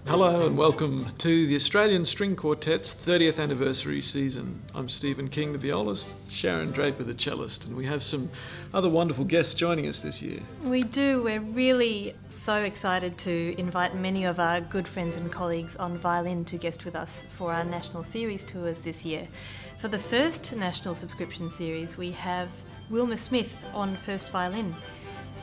Hello and welcome to the Australian String Quartet's 30th anniversary season. I'm Stephen King, the violist, Sharon Draper, the cellist, and we have some other wonderful guests joining us this year. We do. We're really so excited to invite many of our good friends and colleagues on violin to guest with us for our national series tours this year. For the first national subscription series, we have Wilma Smith on first violin.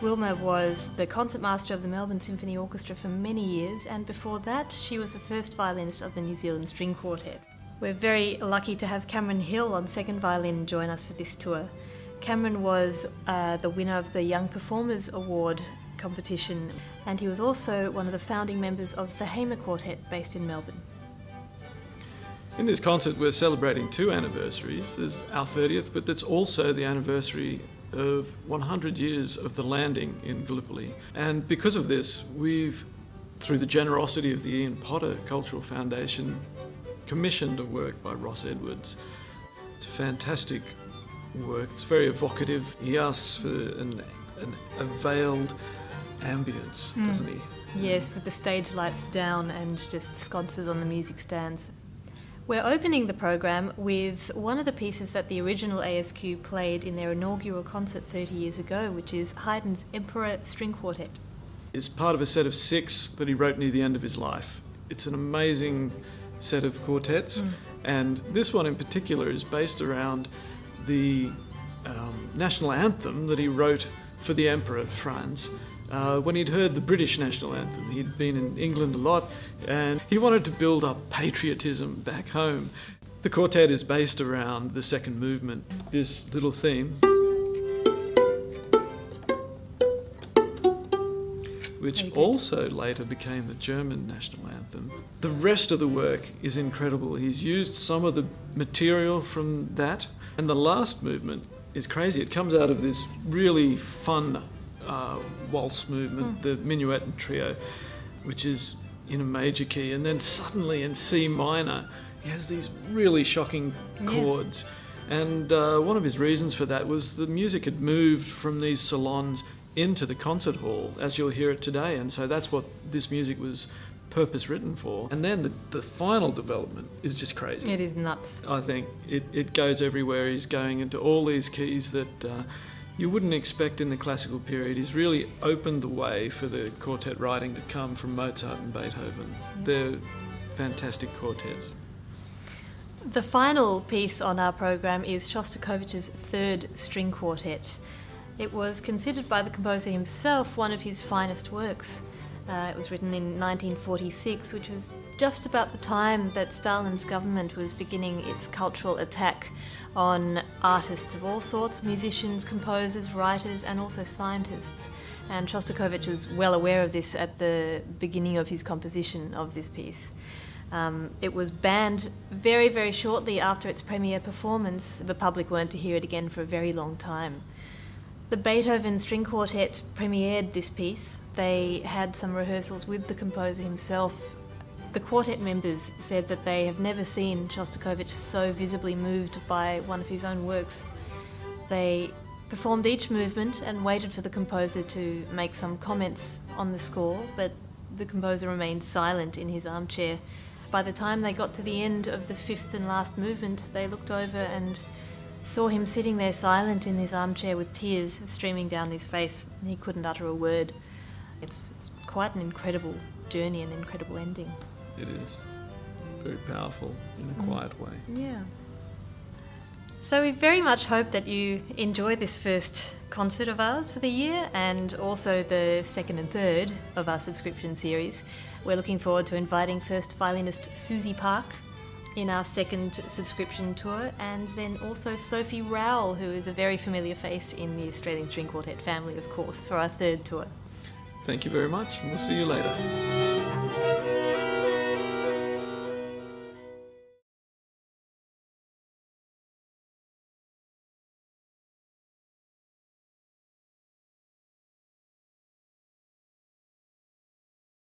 Wilma was the concertmaster of the Melbourne Symphony Orchestra for many years, and before that she was the first violinist of the New Zealand String Quartet. We're very lucky to have Cameron Hill on second violin join us for this tour. Cameron was the winner of the Young Performers Award competition, and he was also one of the founding members of the Hamer Quartet based in Melbourne. In this concert we're celebrating two anniversaries. There's our 30th, but that's also the anniversary of 100 years of the landing in Gallipoli. And because of this, we've, through the generosity of the Ian Potter Cultural Foundation, commissioned a work by Ross Edwards. It's a fantastic work. It's very evocative. He asks for a veiled ambience, doesn't he? Yes, with the stage lights down and just sconces on the music stands. We're opening the program with one of the pieces that the original ASQ played in their inaugural concert 30 years ago, which is Haydn's Emperor String Quartet. It's part of a set of 6 that he wrote near the end of his life. It's an amazing set of quartets, and this one in particular is based around the national anthem that he wrote for the Emperor Franz. When he'd heard the British national anthem. He'd been in England a lot and he wanted to build up patriotism back home. The quartet is based around the second movement, this little theme, which also later became the German national anthem. The rest of the work is incredible. He's used some of the material from that, and the last movement is crazy. It comes out of this really fun waltz movement, the minuet and trio, which is in a major key, and then suddenly in C minor he has these really shocking chords. And one of his reasons for that was the music had moved from these salons into the concert hall, as you'll hear it today, and so that's what this music was purpose written for. And then the final development is just crazy. It is nuts. I think it goes everywhere. He's going into all these keys that you wouldn't expect in the classical period. He's really opened the way for the quartet writing to come from Mozart and Beethoven. They're fantastic quartets. The final piece on our program is Shostakovich's third string quartet. It was considered by the composer himself one of his finest works. It was written in 1946, which was just about the time that Stalin's government was beginning its cultural attack on artists of all sorts, musicians, composers, writers, and also scientists. And Shostakovich was well aware of this at the beginning of his composition of this piece. It was banned very, very shortly after its premiere performance. The public weren't to hear it again for a very long time. The Beethoven String Quartet premiered this piece. They had some rehearsals with the composer himself. The quartet members said that they have never seen Shostakovich so visibly moved by one of his own works. They performed each movement and waited for the composer to make some comments on the score, but the composer remained silent in his armchair. By the time they got to the end of the 5th and last movement, they looked over and saw him sitting there silent in his armchair with tears streaming down his face, and he couldn't utter a word. It's quite an incredible journey, an incredible ending. It is. Very powerful in a quiet way. Yeah. So we very much hope that you enjoy this first concert of ours for the year, and also the second and third of our subscription series. We're looking forward to inviting first violinist Susie Park in our second subscription tour, and then also Sophie Rowell, who is a very familiar face in the Australian String Quartet family, of course, for our third tour. Thank you very much, and we'll see you later.